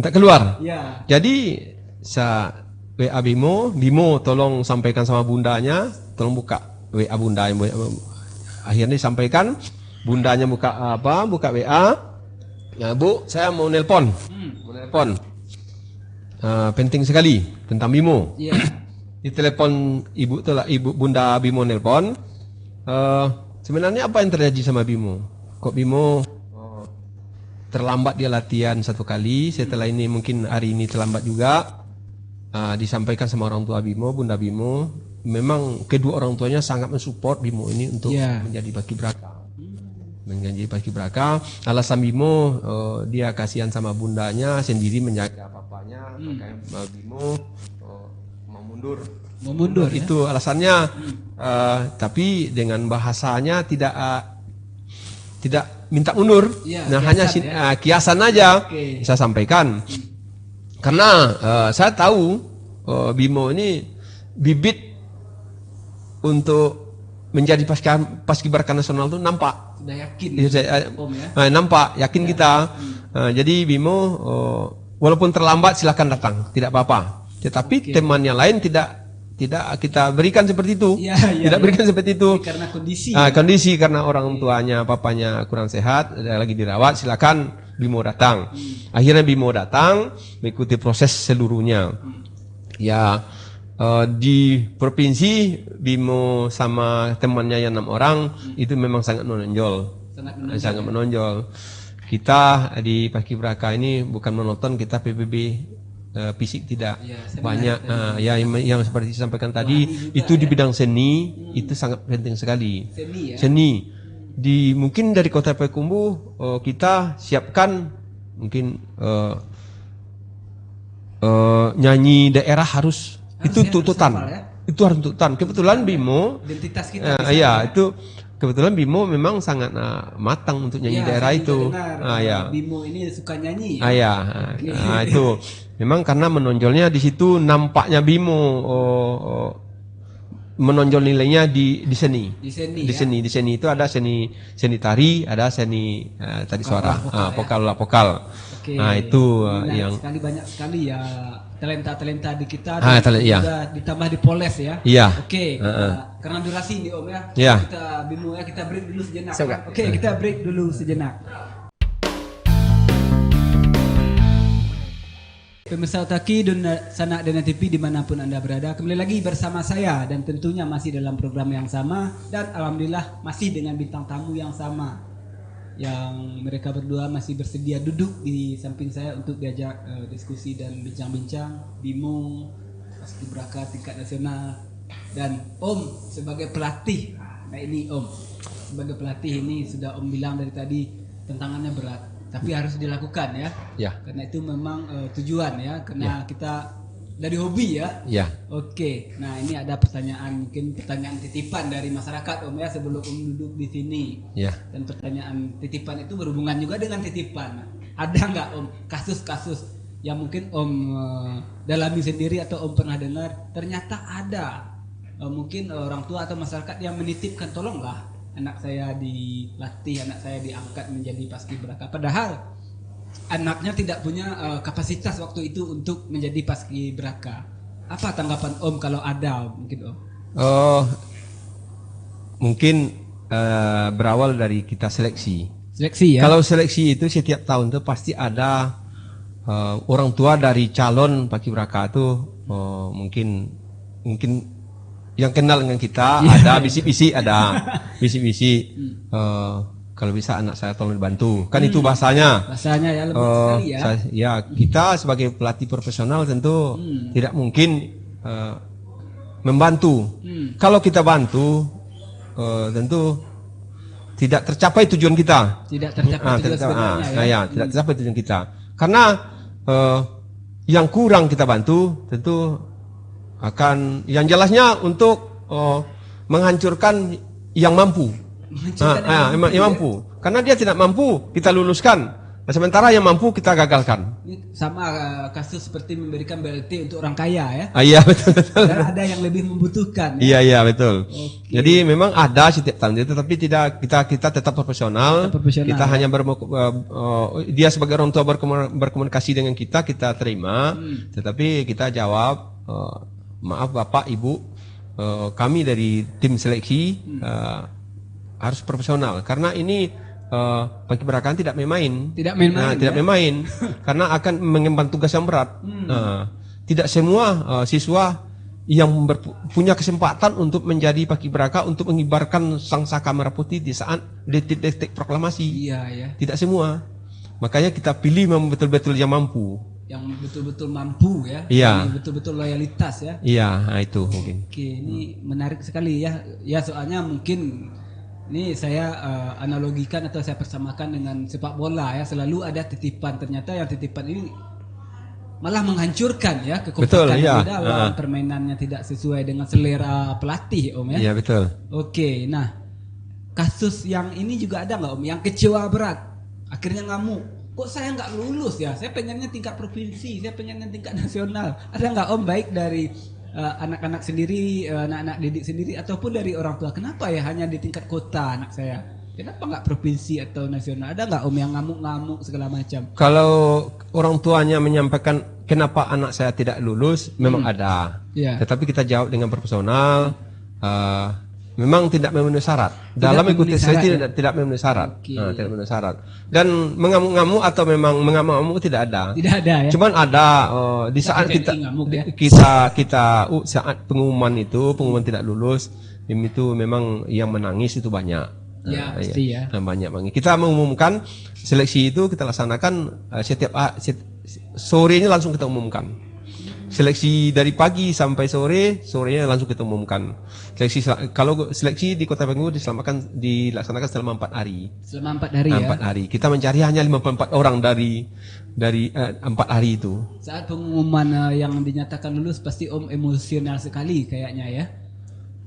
keluar. Iya. Jadi saya WA Bimo tolong sampaikan sama bundanya, tolong buka WA bunda. Akhirnya disampaikan, bundanya buka WA. Ya Bu, saya mau nelpon. Penting sekali tentang Bimo. Iya. Di telepon ibu bunda Bimo nelpon. Sebenarnya apa yang terjadi sama Bimo? Kok Bimo terlambat dia latihan satu kali, setelah ini mungkin hari ini terlambat juga. Disampaikan sama orang tua Bimo, bunda Bimo. Memang kedua orang tuanya sangat mensupport Bimo ini untuk menjadi paskibraka. Menjadi paskibraka. Alasan Bimo dia kasihan sama bundanya, sendiri menjaga papanya, makanya Bimo mau mundur. Mau mundur ya? Itu alasannya. Tapi dengan bahasanya tidak minta mundur. Ya, nah, kiasan hanya kiasan aja. Oke. Saya sampaikan. Karena saya tahu Bimo ini bibit untuk menjadi paskibraka nasional itu nampak. Sudah yakin Om ya. Nampak, yakin kita. Jadi Bimo walaupun terlambat silakan datang, tidak apa-apa. Tetapi teman yang lain tidak kita berikan seperti itu. Tidak berikan seperti itu. Karena kondisi. Kondisi karena orang tuanya, papanya kurang sehat, lagi dirawat, silakan Bimo datang. Akhirnya Bimo datang, mengikuti proses seluruhnya. Ya. Di provinsi Bimo sama temannya yang 6 orang itu memang sangat menonjol. Sangat menonjol. Kita di Paskibraka ini bukan menonton, kita PBB fisik tidak banyak. Yang seperti disampaikan tadi itu di bidang seni itu sangat penting sekali. Seni. Mungkin dari Kota Payakumbuh kita siapkan mungkin nyanyi daerah harus itu tuntutan. Itu harus tuntutan. Kebetulan Bimo identitas kita. Itu kebetulan Bimo memang sangat matang untuk nyanyi daerah itu. Bimo ini suka nyanyi. Itu memang karena menonjolnya di situ, nampaknya Bimo menonjol nilainya di seni. Di seni itu ada seni tari, ada seni tadi suara, vokal. Nah, itu yang banyak sekali ya talenta di kita juga ditambah dipoles ya. Oke. Karena durasi nih Om ya. Kita Bimo ya, kita break dulu sejenak. Oke, kita break dulu sejenak. Pemirsa Otaki dan Sanak Dana TV dimanapun Anda berada, kembali lagi bersama saya dan tentunya masih dalam program yang sama dan alhamdulillah masih dengan bintang tamu yang sama, yang mereka berdua masih bersedia duduk di samping saya untuk diajak diskusi dan bincang-bincang. Bimo paskibraka tingkat nasional dan Om sebagai pelatih. Nah ini Om sebagai pelatih ini sudah Om bilang dari tadi tantangannya berat, tapi harus dilakukan ya. Karena itu memang tujuan ya, karena kita dari hobi ya. Oke. Nah, ini ada pertanyaan titipan dari masyarakat Om ya sebelum Om duduk di sini. Dan pertanyaan titipan itu berhubungan juga dengan titipan. Ada nggak Om kasus-kasus yang mungkin Om dalami sendiri atau Om pernah dengar, ternyata ada mungkin orang tua atau masyarakat yang menitipkan, tolonglah anak saya dilatih, anak saya diangkat menjadi paskibraka. Padahal anaknya tidak punya kapasitas waktu itu untuk menjadi paskibraka. Apa tanggapan Om kalau ada mungkin Om? Mungkin berawal dari kita seleksi. Seleksi ya. Kalau seleksi itu setiap tahun tuh pasti ada orang tua dari calon paskibraka tuh mungkin yang kenal dengan kita, ada bisik-bisik, kalau bisa anak saya tolong dibantu, kan itu bahasanya. Bahasanya ya lebih sekali ya. Ya, kita sebagai pelatih profesional tentu tidak mungkin membantu. Kalau kita bantu, tentu tidak tercapai tujuan kita. Tidak tercapai tujuan sebenarnya ya. Tidak tercapai tujuan kita. Karena yang kurang kita bantu tentu akan yang jelasnya untuk menghancurkan yang mampu. Yang mampu. Karena dia tidak mampu kita luluskan. Nah, sementara yang mampu kita gagalkan. Ini sama kasus seperti memberikan BLT untuk orang kaya ya. Iya betul. Dan ada yang lebih membutuhkan. Ya? Iya betul. Oke. Jadi memang ada setiap tahun itu, tapi tidak kita tetap profesional. Kita hanya dia sebagai orang tua berkomunikasi dengan kita terima. Tetapi kita jawab, maaf Bapak Ibu, kami dari tim seleksi harus profesional karena ini paskibraka tidak main-main. Tidak main-main karena akan mengemban tugas yang berat. Tidak semua siswa yang punya kesempatan untuk menjadi paskibraka untuk mengibarkan sangsaka merah putih di saat detik-detik proklamasi. Iya ya. Tidak semua. Makanya kita pilih betul-betul yang mampu. Yang betul-betul mampu ya. Iya. Yang betul-betul loyalitas ya. Iya, itu mungkin. Oke, ini menarik sekali ya. Ya soalnya mungkin ini saya analogikan atau saya persamakan dengan sepak bola ya, selalu ada titipan, ternyata yang titipan ini malah menghancurkan ya kekompakan di dalam permainannya tidak sesuai dengan selera pelatih Om ya. Iya betul. Oke, nah kasus yang ini juga ada nggak Om yang kecewa berat akhirnya ngamuk, kok saya nggak lulus ya, saya pengennya tingkat provinsi, saya pengennya tingkat nasional. Ada nggak Om baik dari anak-anak sendiri, anak-anak didik sendiri ataupun dari orang tua, kenapa ya hanya di tingkat kota anak saya, kenapa nggak provinsi atau nasional? Ada nggak Om yang ngamuk-ngamuk segala macam? Kalau orang tuanya menyampaikan kenapa anak saya tidak lulus, memang ada. Tetapi kita jawab dengan profesional. Memang tidak memenuhi syarat. Dalam ikuti seleksi tidak memenuhi syarat. Tidak memenuhi syarat. Dan mengamuk-ngamuk atau memang mengamuk-ngamuk tidak ada. Tidak ada ya. Cuman ada di saat saat pengumuman tidak lulus, itu memang yang menangis itu banyak. Ya, pasti ya. Banyak. Kita mengumumkan seleksi itu kita laksanakan setiap sorenya langsung kita umumkan. Seleksi dari pagi sampai sorenya langsung kita umumkan. Kalau seleksi di Kota Bengkulu dilaksanakan selama 4 hari. Selama 4 hari ya. 4 hari. Kita mencari hanya 54 orang dari 4 hari itu. Saat pengumuman yang dinyatakan lulus pasti Om emosional sekali kayaknya ya.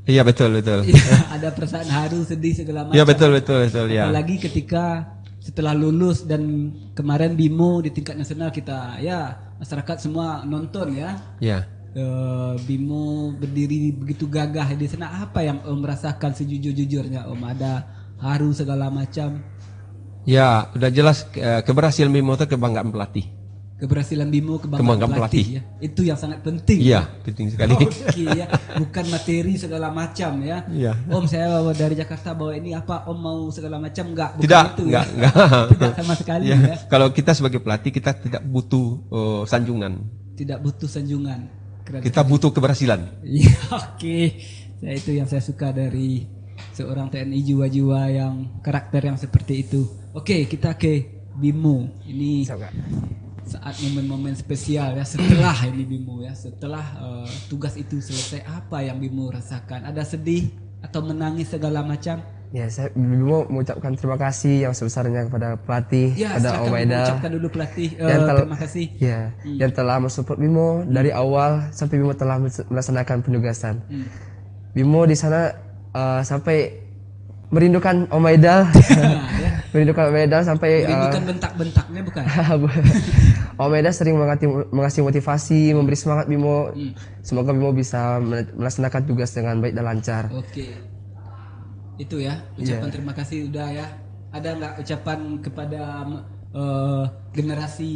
Iya betul. Ada perasaan haru, sedih segala macam. Iya betul ya. Apalagi ketika setelah lulus dan kemarin BIMO di tingkat nasional kita ya masyarakat semua nonton ya. Iya. BIMO berdiri begitu gagah di sana, apa yang Om merasakan sejujur-jujurnya Om? Ada haru segala macam. Ya, udah jelas keberhasilan BIMO itu kebanggaan pelatih. Keberhasilan BIMO kebanggaan pelatih ya. Itu yang sangat penting. Iya, penting sekali. Oke ya, bukan materi segala macam ya. Iya. Om saya dari Jakarta bawa ini apa, Om mau segala macam enggak? Tidak, itu, enggak. Tidak sama sekali ya. Ya. Kalau kita sebagai pelatih kita tidak butuh sanjungan. Tidak butuh sanjungan. Keren. Kita butuh keberhasilan. Iya, oke. Itu yang saya suka dari seorang TNI jiwa-jiwa yang karakter yang seperti itu. Oke, kita ke BIMO. Ini saat momen-momen spesial ya setelah ini BIMO ya, setelah tugas itu selesai, apa yang BIMO rasakan? Ada sedih atau menangis segala macam? Ya, saya BIMO mengucapkan terima kasih yang sebesarnya kepada pelatih, pada Om Aidal. Ucapkan dulu pelatih terima kasih. Ya, yang telah mensupport BIMO dari awal sampai BIMO telah melaksanakan penugasan. BIMO di sana sampai merindukan Om Aidal. Merindukan Om Aidal sampai merindukan bentak-bentaknya bukan? Om Aidal sering mengasih motivasi, memberi semangat BIMO. Semoga BIMO bisa melaksanakan tugas dengan baik dan lancar. Oke. Itu ya, ucapan Iya. terima kasih udah ya. Ada nggak ucapan kepada generasi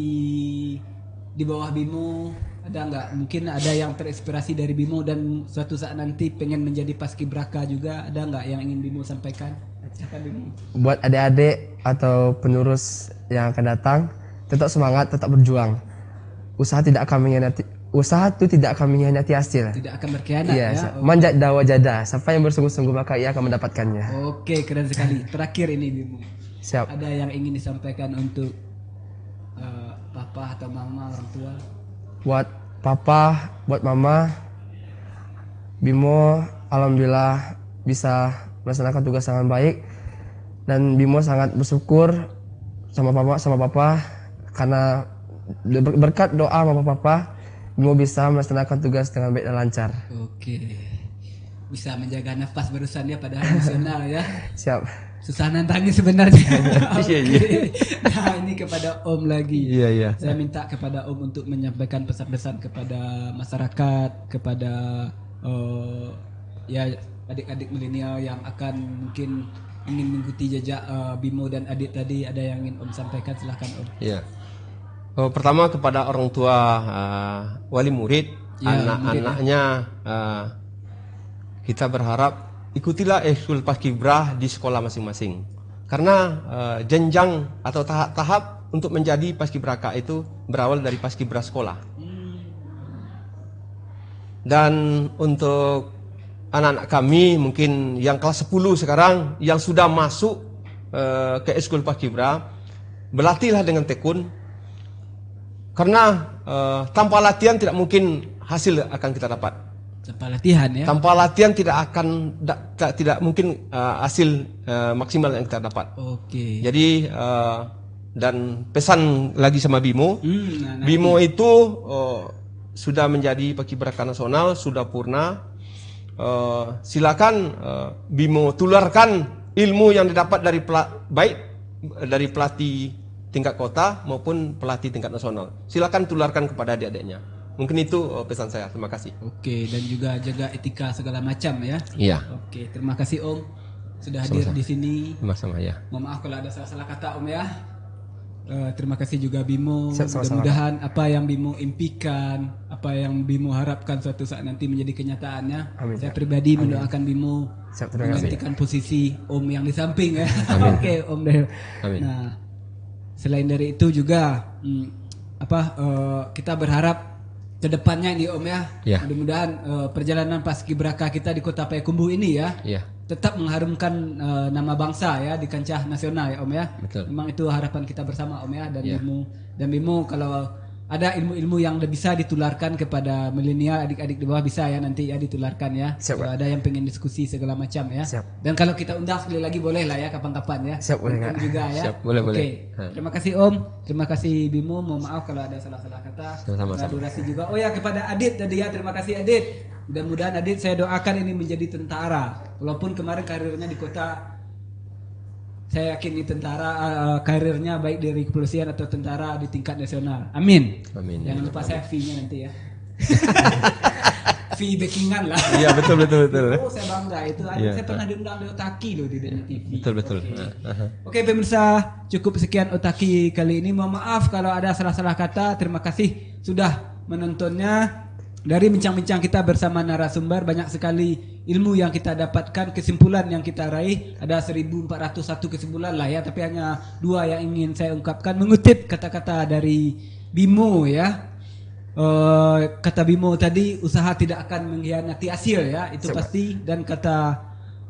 di bawah Bimo? Ada nggak? Mungkin ada yang terinspirasi dari Bimo dan suatu saat nanti pengen menjadi paskibraka juga. Ada nggak yang ingin Bimo sampaikan? Silakan Bimo. Buat adik-adik atau penerus yang akan datang, tetap semangat, tetap berjuang. Usaha itu tidak akan mengkhianati hasil. Tidak akan berkhianat Iya, ya. manjat dawa jada. Siapa yang bersungguh-sungguh maka ia akan mendapatkannya. Oke, keren sekali. Terakhir ini Bimo. Siap. Ada yang ingin disampaikan untuk papa atau mama, orang tua? Buat papa, buat mama, Bimo alhamdulillah bisa melaksanakan tugas dengan baik, dan Bimo sangat bersyukur sama papa karena berkat doa mama papa, Bimo bisa melaksanakan tugas dengan baik dan lancar. Oke. Bisa menjaga nafas barusan ya pada hari nasional ya. Siap. Susah nantangin sebenarnya. Iya, Oke. Nah, ini kepada Om lagi. Iya. Saya minta kepada Om untuk menyampaikan pesan-pesan kepada masyarakat, kepada ya adik-adik milenial yang akan mungkin ingin mengikuti jejak Bimo dan Adit tadi. Ada yang ingin Om sampaikan, silahkan Om. Iya. Pertama kepada orang tua wali murid, Ya, anak-anaknya kita berharap ikutilah ekskul paskibrah di sekolah masing-masing. Karena jenjang atau tahap untuk menjadi paskibraka itu berawal dari paskibrah sekolah. Dan untuk anak-anak kami mungkin yang kelas 10 sekarang yang sudah masuk ke ekskul paskibrah, berlatihlah dengan tekun. Karena tanpa latihan tidak mungkin hasil akan kita dapat. Tanpa latihan ya. Tanpa latihan tidak mungkin hasil maksimal yang kita dapat. Oke. Jadi dan pesan lagi sama Bimo, Nah, Bimo itu sudah menjadi paskibraka nasional, sudah purna. Silakan Bimo tularkan ilmu yang didapat dari baik dari pelatih tingkat kota maupun pelatih tingkat nasional. Silakan tularkan kepada adik-adiknya. Mungkin itu pesan saya. Terima kasih. Oke, dan juga jaga etika segala macam ya. Iya. Oke, terima kasih Om sudah hadir di sini. Sama-sama ya. Mohon maaf kalau ada salah-salah kata Om ya. Terima kasih juga Bimo. Sama-sama. Mudah-mudahan apa yang Bimo impikan, apa yang Bimo harapkan suatu saat nanti menjadi kenyataannya. Amin. Saya pribadi mendoakan Bimo Siap, terima kasih. menggantikan posisi Om yang di samping ya. Amin. Oke, Om deh. Amin. Nah, selain dari itu juga kita berharap kedepannya ini Om ya, Ya. mudah-mudahan perjalanan paskibraka kita di Kota Payakumbuh ini ya Iya. tetap mengharumkan nama bangsa ya di kancah nasional ya Om ya. Betul. Memang itu harapan kita bersama Om ya, dan Ya. Bimo kalau ada ilmu-ilmu yang bisa ditularkan kepada milenial, adik-adik di bawah bisa ya nanti ya ditularkan ya. Siap, Kalau ada yang pengen diskusi segala macam ya. Siap. Dan kalau kita undang sekali lagi boleh lah ya kapan-kapan ya. Siap, boleh, Om Kak. juga ya. Siap, boleh, Oke. boleh. Ha. Terima kasih Om, terima kasih Bimo. Mohon maaf kalau ada salah-salah kata. Sama-sama. Karena durasi juga. Oh ya, kepada Adit tadi ya, terima kasih Adit. Mudah-mudahan Adit saya doakan ini menjadi tentara. Walaupun kemarin karirnya di kota, saya yakin ini tentara karirnya baik dari kepolisian atau tentara di tingkat nasional. Amin. Amin. Jangan lupa saya fee-nya nanti ya. Fee backingan lah. Iya, betul. Oh, saya bangga itu. Iya. Saya pernah diundang di Otaki loh di Denya TV. Betul. Oke pemirsa, cukup sekian Otaki kali ini. Mohon maaf kalau ada salah-salah kata. Terima kasih sudah menontonnya. Dari bincang-bincang kita bersama narasumber, banyak sekali ilmu yang kita dapatkan, kesimpulan yang kita raih. Ada 1401 kesimpulan lah ya, tapi hanya 2 yang ingin saya ungkapkan. Mengutip kata-kata dari Bimo ya. Kata Bimo tadi, usaha tidak akan mengkhianati hasil ya, itu pasti. Dan kata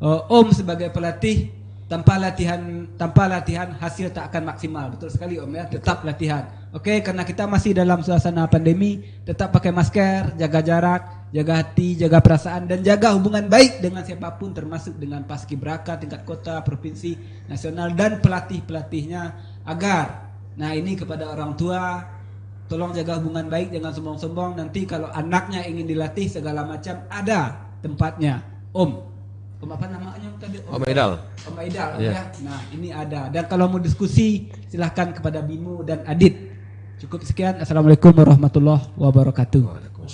Om sebagai pelatih, tanpa latihan hasil tak akan maksimal. Betul sekali Om ya, tetap latihan. Oke, karena kita masih dalam suasana pandemi, tetap pakai masker, jaga jarak, jaga hati, jaga perasaan, dan jaga hubungan baik dengan siapapun, termasuk dengan paskibraka tingkat kota, provinsi, nasional, dan pelatih-pelatihnya. Agar, nah ini kepada orang tua, tolong jaga hubungan baik, jangan sombong-sombong. Nanti kalau anaknya ingin dilatih segala macam, ada tempatnya. Om apa namanya tadi? Om Aidal. Om Aidal Iya. ya. Nah ini ada. Dan kalau mau diskusi silahkan kepada Bimo dan Adit. Cukup sekian. Assalamualaikum warahmatullahi wabarakatuh.